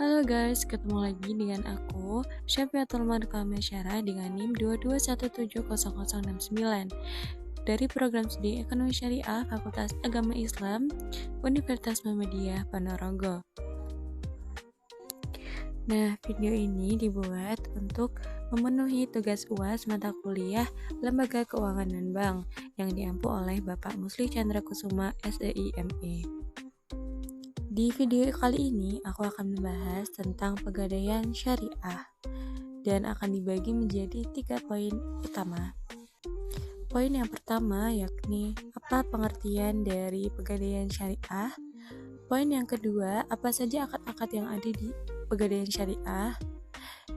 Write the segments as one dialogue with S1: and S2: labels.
S1: Halo guys, ketemu lagi dengan aku, Syafiatul Marka Masyara dengan NIM 221700069 dari Program Studi Ekonomi Syariah Fakultas Agama Islam Universitas Muhammadiyah Ponorogo. Nah, video ini dibuat untuk memenuhi tugas UAS mata kuliah Lembaga Keuangan dan Bank yang diampu oleh Bapak Musli Chandra Kusuma SEIME. Di video kali ini, aku akan membahas tentang pegadaian syariah dan akan dibagi menjadi 3 poin utama. Poin yang pertama yakni apa pengertian dari pegadaian syariah. Poin yang kedua, apa saja akad-akad yang ada di pegadaian syariah.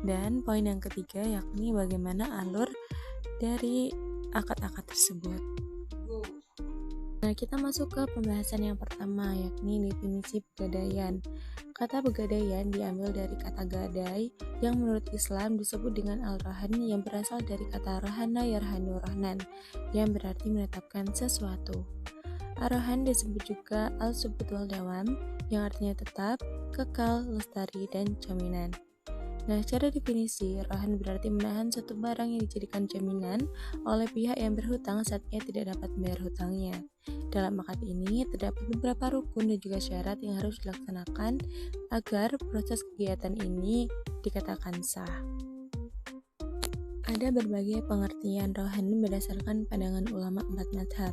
S1: Dan poin yang ketiga yakni bagaimana alur dari akad-akad tersebut. Nah, kita masuk ke pembahasan yang pertama, yakni definisi pegadaian. Kata pegadaian diambil dari kata gadai yang menurut Islam disebut dengan al-rahan yang berasal dari kata rahana yarhanu rahnan yang berarti menetapkan sesuatu. Ar-rahan disebut juga al-subut wal dawam yang artinya tetap, kekal, lestari, dan jaminan. Nah, secara definisi, rahan berarti menahan suatu barang yang dijadikan jaminan oleh pihak yang berhutang saat ia tidak dapat membayar hutangnya. Dalam akad ini, terdapat beberapa rukun dan juga syarat yang harus dilaksanakan agar proses kegiatan ini dikatakan sah. Ada berbagai pengertian rahan berdasarkan pandangan ulama 4 mazhab.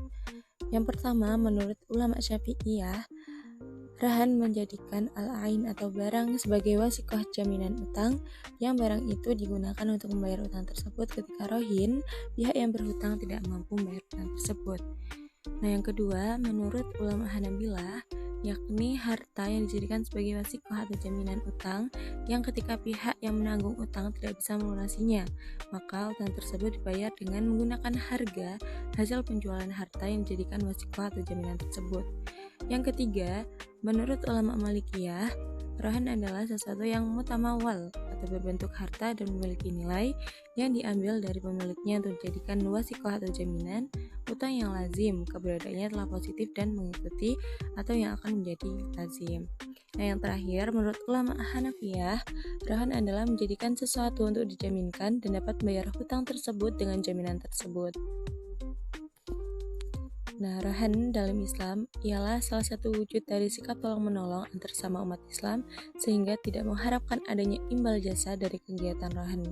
S1: Yang pertama, menurut ulama Syafi'iyah, rahan menjadikan al-ain atau barang sebagai wasikoh jaminan utang yang barang itu digunakan untuk membayar utang tersebut ketika rohin pihak yang berhutang tidak mampu membayar utang tersebut. Nah, yang kedua, menurut ulama Hanabilah, yakni harta yang dijadikan sebagai wasikoh atau jaminan utang yang ketika pihak yang menanggung utang tidak bisa melunasinya, maka utang tersebut dibayar dengan menggunakan harga hasil penjualan harta yang dijadikan wasikoh atau jaminan tersebut. Yang ketiga, menurut ulama Malikiyah, rahan adalah sesuatu yang mutamawal atau berbentuk harta dan memiliki nilai yang diambil dari pemiliknya untuk dijadikan wasikoh atau jaminan utang yang lazim, keberadaannya telah positif dan mengikuti atau yang akan menjadi lazim. Nah, yang terakhir, menurut ulama Hanafiyah, rahan adalah menjadikan sesuatu untuk dijaminkan dan dapat membayar hutang tersebut dengan jaminan tersebut. Nah, rahan dalam Islam ialah salah satu wujud dari sikap tolong-menolong antar sama umat Islam sehingga tidak mengharapkan adanya imbal jasa dari kegiatan rahan.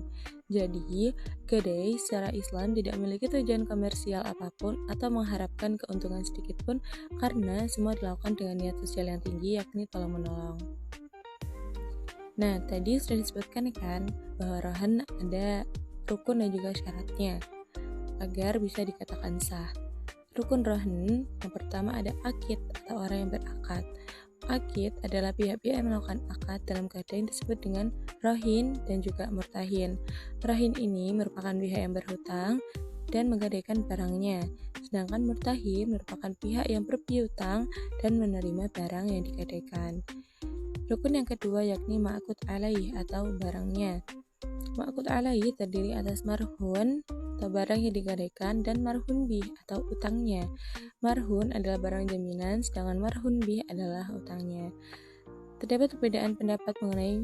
S1: Jadi, gadai secara Islam tidak memiliki tujuan komersial apapun atau mengharapkan keuntungan sedikit pun karena semua dilakukan dengan niat sosial yang tinggi yakni tolong-menolong. Nah, tadi sudah disebutkan kan bahwa rahan ada rukun dan juga syaratnya agar bisa dikatakan sah. Rukun rahan yang pertama ada akid atau orang yang berakad. Akid adalah pihak-pihak yang melakukan akad dalam keadaan disebut dengan rohin dan juga murtahin. Rohin ini merupakan pihak yang berhutang dan menggadaikan barangnya, sedangkan murtahin merupakan pihak yang berpiutang dan menerima barang yang digadaikan. Rukun yang kedua yakni ma'akud alaih atau barangnya. Ma'akud alaih terdiri atas marhun atau barang yang digadaikan dan marhun bih atau utangnya. Marhun adalah barang jaminan, sedangkan marhun bih adalah utangnya. Terdapat perbedaan pendapat mengenai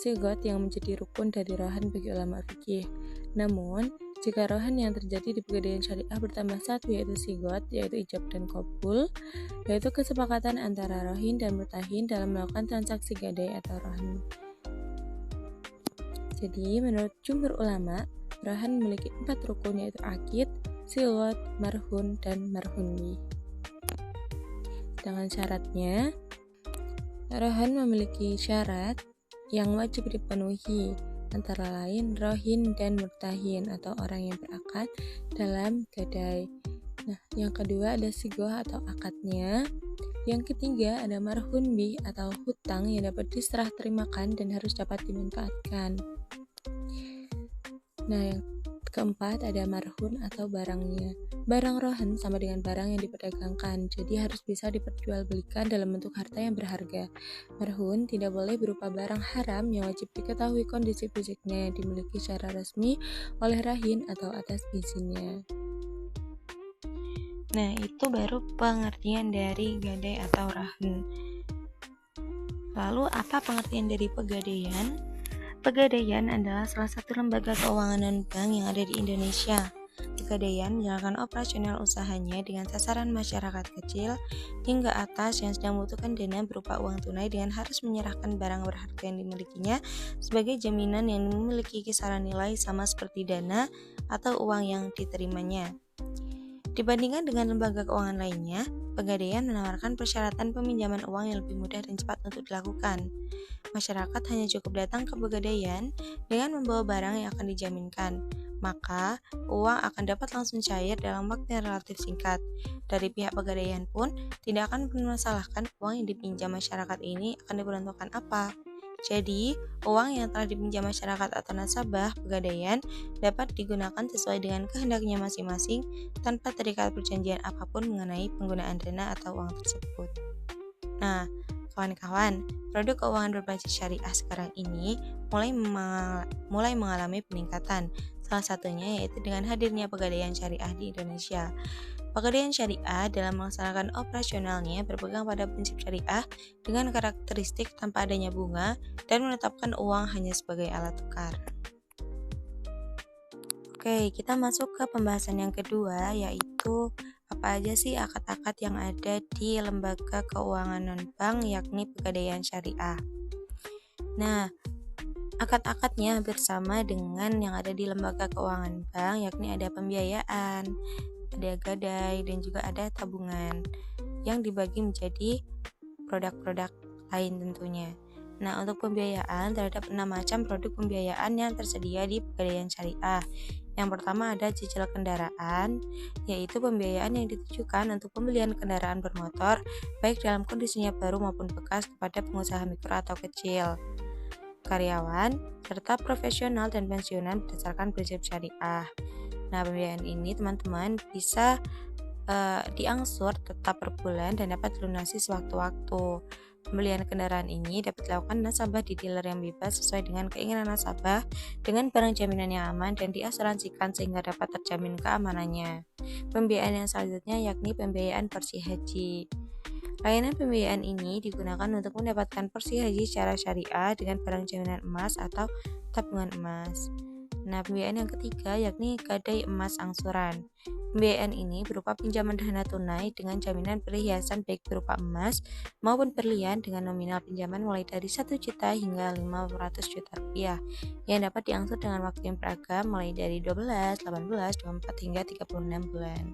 S1: sigot yang menjadi rukun dari rahan bagi ulama fikih. Namun, jika rahan yang terjadi di pegadaian syariah bertambah satu yaitu sigot, yaitu ijab dan qabul, yaitu kesepakatan antara rohin dan murtahin dalam melakukan transaksi gadai atau rahan. Jadi, menurut jumhur ulama, rahan memiliki 4 rukun yaitu akid, sigot, marhun, dan marhun bih. Dengan syaratnya, rahan memiliki syarat yang wajib dipenuhi, antara lain rohin dan murtahin atau orang yang berakad dalam gadai. Nah, yang kedua ada sigoh atau akadnya. Yang ketiga ada marhun bih atau hutang yang dapat diserah terimakan dan harus dapat dimanfaatkan. Nah, yang keempat ada marhun atau barangnya. Barang rohan sama dengan barang yang diperdagangkan, jadi harus bisa diperjualbelikan dalam bentuk harta yang berharga. Marhun tidak boleh berupa barang haram yang wajib diketahui kondisi fisiknya yang dimiliki secara resmi oleh rahin atau atas izinnya. Nah, itu baru pengertian dari gadai atau rahan. Lalu apa pengertian dari Pegadaian? Pegadaian adalah salah satu lembaga keuangan non-bank yang ada di Indonesia. Pegadaian menjalankan operasional usahanya dengan sasaran masyarakat kecil hingga atas yang sedang membutuhkan dana berupa uang tunai dengan harus menyerahkan barang berharga yang dimilikinya sebagai jaminan yang memiliki kisaran nilai sama seperti dana atau uang yang diterimanya. Dibandingkan dengan lembaga keuangan lainnya, Pegadaian menawarkan persyaratan peminjaman uang yang lebih mudah dan cepat untuk dilakukan. Masyarakat hanya cukup datang ke Pegadaian dengan membawa barang yang akan dijaminkan, maka uang akan dapat langsung cair dalam waktu yang relatif singkat. Dari pihak Pegadaian pun tidak akan mempermasalahkan uang yang dipinjam masyarakat ini akan diperuntukkan apa. Jadi, uang yang telah dipinjam masyarakat atau nasabah Pegadaian dapat digunakan sesuai dengan kehendaknya masing-masing tanpa terikat perjanjian apapun mengenai penggunaan dana atau uang tersebut. Nah, kawan-kawan, produk keuangan berbasis syariah sekarang ini mulai mengalami peningkatan. Salah satunya yaitu dengan hadirnya Pegadaian Syariah di Indonesia. Pegadaian syariah dalam melaksanakan operasionalnya berpegang pada prinsip syariah dengan karakteristik tanpa adanya bunga dan menetapkan uang hanya sebagai alat tukar. Oke, kita masuk ke pembahasan yang kedua, yaitu apa aja sih akad-akad yang ada di lembaga keuangan non-bank yakni Pegadaian Syariah. Nah, akad-akadnya hampir sama dengan yang ada di lembaga keuangan bank, yakni ada pembiayaan, ada gadai, dan juga ada tabungan yang dibagi menjadi produk-produk lain tentunya. Nah, untuk pembiayaan terhadap 6 macam produk pembiayaan yang tersedia di Pegadaian Syariah. Yang pertama ada cicil kendaraan, yaitu pembiayaan yang ditujukan untuk pembelian kendaraan bermotor baik dalam kondisinya baru maupun bekas kepada pengusaha mikro atau kecil, karyawan, serta profesional dan pensiunan berdasarkan prinsip syariah. Nah, pembiayaan ini teman-teman bisa diangsur tetap per bulan dan dapat dilunasi sewaktu-waktu. Pembelian kendaraan ini dapat dilakukan nasabah di dealer yang bebas sesuai dengan keinginan nasabah dengan barang jaminan yang aman dan diasuransikan sehingga dapat terjamin keamanannya. Pembiayaan yang selanjutnya yakni pembiayaan porsi haji. Layanan pembiayaan ini digunakan untuk mendapatkan porsi haji secara syariah dengan barang jaminan emas atau tabungan emas. Nah, pembiayaan yang ketiga yakni gadai emas angsuran. Pembiayaan ini berupa pinjaman dana tunai dengan jaminan perhiasan baik berupa emas maupun berlian dengan nominal pinjaman mulai dari 1 juta hingga 500 juta rupiah yang dapat diangsur dengan waktu yang beragam mulai dari 12, 18, 24 hingga 36 bulan.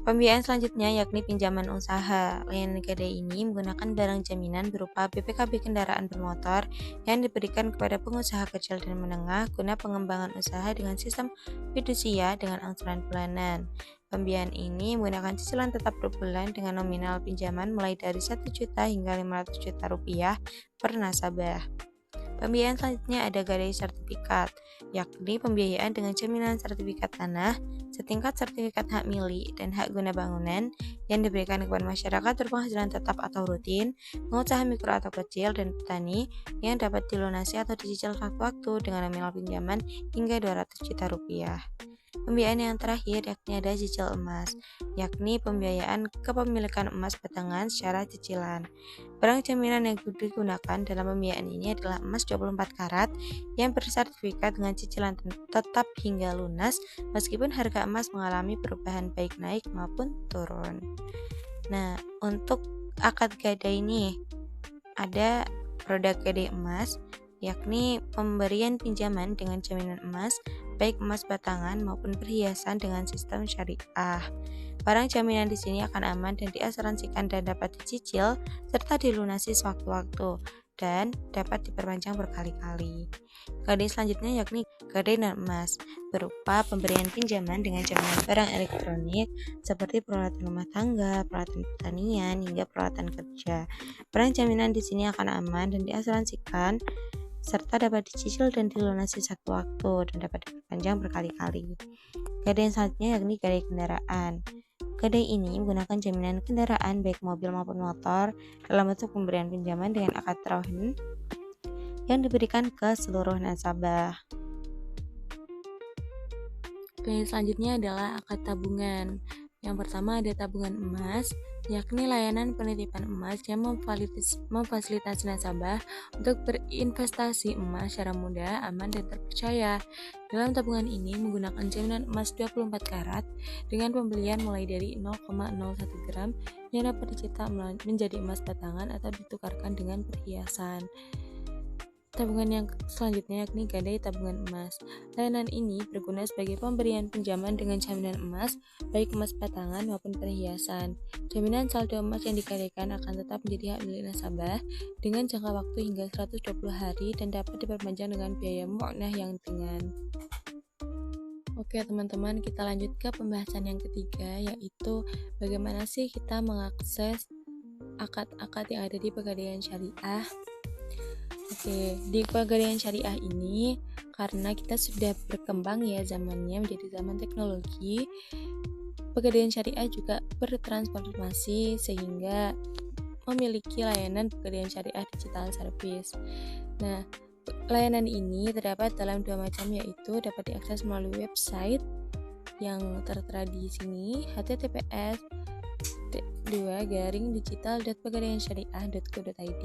S1: Pembiayaan selanjutnya yakni pinjaman usaha. Layanan gadai ini menggunakan barang jaminan berupa BPKB kendaraan bermotor yang diberikan kepada pengusaha kecil dan menengah guna pengembangan usaha dengan sistem fidusia dengan angsuran bulanan. Pembiayaan ini menggunakan cicilan tetap per bulan dengan nominal pinjaman mulai dari 1 juta hingga 500 juta rupiah per nasabah. Pembiayaan selanjutnya ada gadai sertifikat, yakni pembiayaan dengan jaminan sertifikat tanah, setingkat sertifikat hak milik dan hak guna bangunan yang diberikan kepada masyarakat berpenghasilan tetap atau rutin, pengusaha mikro atau kecil, dan petani yang dapat dilunasi atau dicicil sewaktu-waktu dengan nominal pinjaman hingga 200 juta rupiah. Pembiayaan yang terakhir yakni ada cicil emas, yakni pembiayaan kepemilikan emas batangan secara cicilan. Barang jaminan yang digunakan dalam pembiayaan ini adalah emas 24 karat yang bersertifikat dengan cicilan tetap hingga lunas meskipun harga emas mengalami perubahan baik naik maupun turun. Nah, untuk akad gadai ini ada produk gadai emas, yakni pemberian pinjaman dengan jaminan emas, baik emas batangan maupun perhiasan dengan sistem syariah. Barang jaminan di sini akan aman dan diasuransikan dan dapat dicicil serta dilunasi sewaktu-waktu dan dapat diperpanjang berkali-kali. Gadai selanjutnya yakni gadai non emas, berupa pemberian pinjaman dengan jaminan barang elektronik seperti peralatan rumah tangga, peralatan pertanian, hingga peralatan kerja. Barang jaminan di sini akan aman dan diasuransikan serta dapat dicicil dan dilunasi satu waktu dan dapat diperpanjang berkali-kali. Gadai yang selanjutnya yakni gadai kendaraan. Gadai ini menggunakan jaminan kendaraan baik mobil maupun motor dalam bentuk pemberian pinjaman dengan akad taruhan yang diberikan ke seluruh nasabah. Gadai selanjutnya adalah akad tabungan. Yang pertama ada tabungan emas, yakni layanan penitipan emas yang memfasilitasi nasabah untuk berinvestasi emas secara mudah, aman, dan terpercaya. Dalam tabungan ini menggunakan jaminan emas 24 karat dengan pembelian mulai dari 0,01 gram yang dapat dicetak menjadi emas batangan atau ditukarkan dengan perhiasan. Tabungan yang selanjutnya yakni gadai tabungan emas. Layanan ini berguna sebagai pemberian pinjaman dengan jaminan emas, baik emas batangan maupun perhiasan. Jaminan saldo emas yang digadaikan akan tetap menjadi hak milik nasabah dengan jangka waktu hingga 120 hari dan dapat diperpanjang dengan biaya mu'nah yang ringan. Oke teman-teman, kita lanjut ke pembahasan yang ketiga, yaitu bagaimana sih kita mengakses akad-akad yang ada di Pegadaian Syariah. Oke, di Pegadaian Syariah ini karena kita sudah berkembang ya zamannya menjadi zaman teknologi, Pegadaian Syariah juga bertransformasi sehingga memiliki layanan Pegadaian Syariah Digital Service. Nah, layanan ini terdapat dalam dua macam, yaitu dapat diakses melalui website yang tertera di sini, https://digital-digital.pegadaiansyariah.co.id,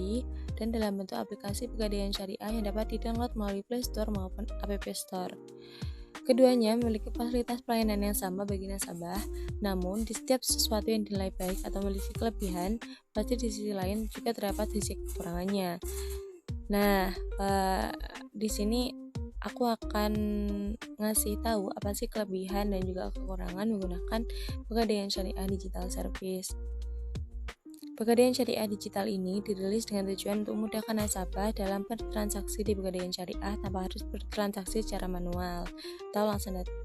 S1: dan dalam bentuk aplikasi Pegadaian Syariah yang dapat didownload melalui Play Store maupun App Store. Keduanya memiliki fasilitas pelayanan yang sama bagi nasabah, namun di setiap sesuatu yang dinilai baik atau memiliki kelebihan, pasti di sisi lain juga terdapat sisi kekurangannya. Nah, di sini aku akan ngasih tahu apa sih kelebihan dan juga kekurangan menggunakan Pegadaian Syariah Digital Service. Pegadaian Syariah Digital ini dirilis dengan tujuan untuk memudahkan nasabah dalam bertransaksi di Pegadaian Syariah tanpa harus bertransaksi secara manual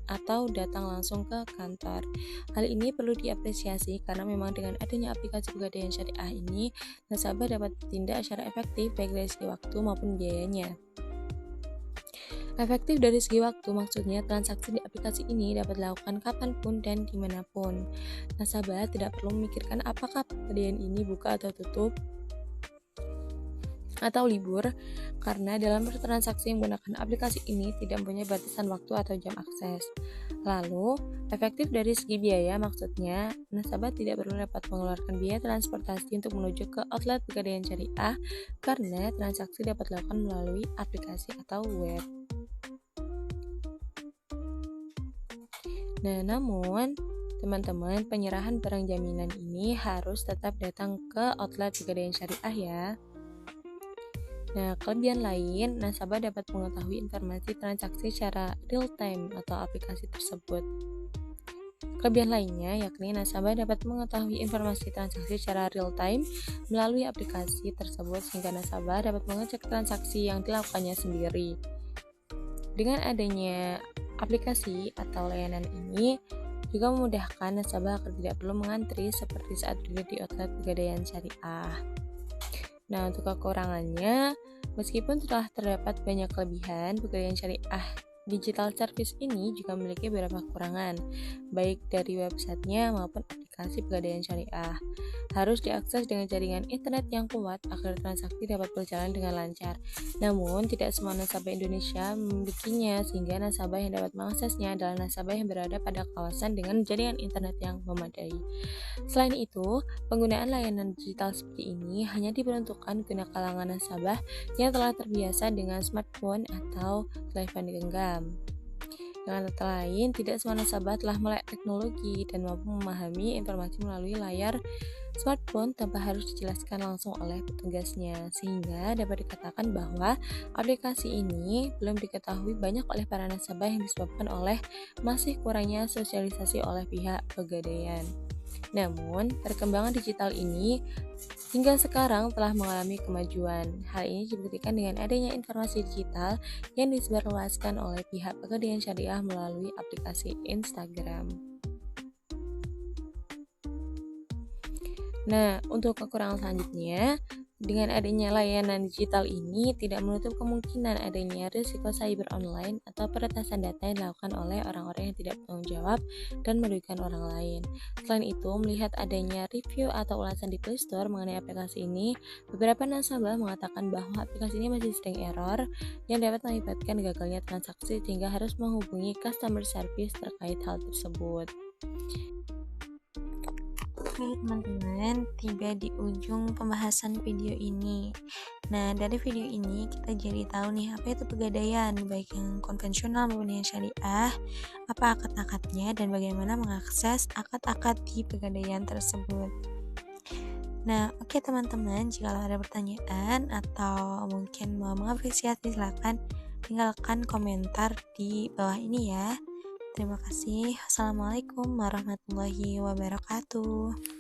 S1: atau datang langsung ke kantor. Hal ini perlu diapresiasi karena memang dengan adanya aplikasi Pegadaian Syariah ini, nasabah dapat bertindak secara efektif baik dari segi waktu maupun biayanya. Efektif dari segi waktu, maksudnya transaksi di aplikasi ini dapat dilakukan kapanpun dan dimanapun. Nasabah tidak perlu memikirkan apakah pegadaian ini buka atau tutup atau libur, karena dalam bertransaksi menggunakan aplikasi ini tidak mempunyai batasan waktu atau jam akses. Lalu, efektif dari segi biaya, maksudnya nasabah tidak perlu repot mengeluarkan biaya transportasi untuk menuju ke outlet Pegadaian Syariah karena transaksi dapat dilakukan melalui aplikasi atau web. Nah, namun teman-teman, penyerahan barang jaminan ini harus tetap datang ke outlet Pegadaian Syariah ya. Nah, kelebihan lain, nasabah dapat mengetahui informasi transaksi secara real time atau aplikasi tersebut. Kelebihan lainnya yakni nasabah dapat mengetahui informasi transaksi secara real time melalui aplikasi tersebut sehingga nasabah dapat mengecek transaksi yang dilakukannya sendiri. Dengan adanya aplikasi atau layanan ini juga memudahkan nasabah agar tidak perlu mengantri seperti saat berada di outlet Pegadaian Syariah. Nah, untuk kekurangannya, meskipun telah terdapat banyak kelebihan, Pegadaian Syariah Digital Service ini juga memiliki beberapa kekurangan, baik dari websitenya maupun aplikasi Pegadaian Syariah. Harus diakses dengan jaringan internet yang kuat agar transaksi dapat berjalan dengan lancar. Namun, tidak semua nasabah Indonesia memilikinya, sehingga nasabah yang dapat mengaksesnya adalah nasabah yang berada pada kawasan dengan jaringan internet yang memadai. Selain itu, penggunaan layanan digital seperti ini hanya diperuntukkan guna kalangan nasabah yang telah terbiasa dengan smartphone atau telepon genggam. Dengan kata lain, tidak semua nasabah telah melek teknologi dan mampu memahami informasi melalui layar smartphone tanpa harus dijelaskan langsung oleh petugasnya, sehingga dapat dikatakan bahwa aplikasi ini belum diketahui banyak oleh para nasabah yang disebabkan oleh masih kurangnya sosialisasi oleh pihak Pegadaian. Namun, perkembangan digital ini hingga sekarang telah mengalami kemajuan. Hal ini dibuktikan dengan adanya informasi digital yang disebarluaskan oleh pihak Pegadaian Syariah melalui aplikasi Instagram. Nah, untuk kekurangan selanjutnya, dengan adanya layanan digital ini tidak menutup kemungkinan adanya risiko cyber online atau peretasan data yang dilakukan oleh orang-orang yang tidak bertanggung jawab dan merugikan orang lain. Selain itu, melihat adanya review atau ulasan di Play Store mengenai aplikasi ini, beberapa nasabah mengatakan bahwa aplikasi ini masih sering error yang dapat mengakibatkan gagalnya transaksi sehingga harus menghubungi customer service terkait hal tersebut. Oke teman-teman, tiba di ujung pembahasan video ini. Nah, dari video ini kita jadi tahu nih apa itu pegadaian, baik yang konvensional maupun yang syariah, apa akad-akadnya dan bagaimana mengakses akad-akad di pegadaian tersebut. Nah, oke teman-teman, jika ada pertanyaan atau mungkin mau mengapresiasi silakan tinggalkan komentar di bawah ini ya. Terima kasih. Assalamualaikum warahmatullahi wabarakatuh.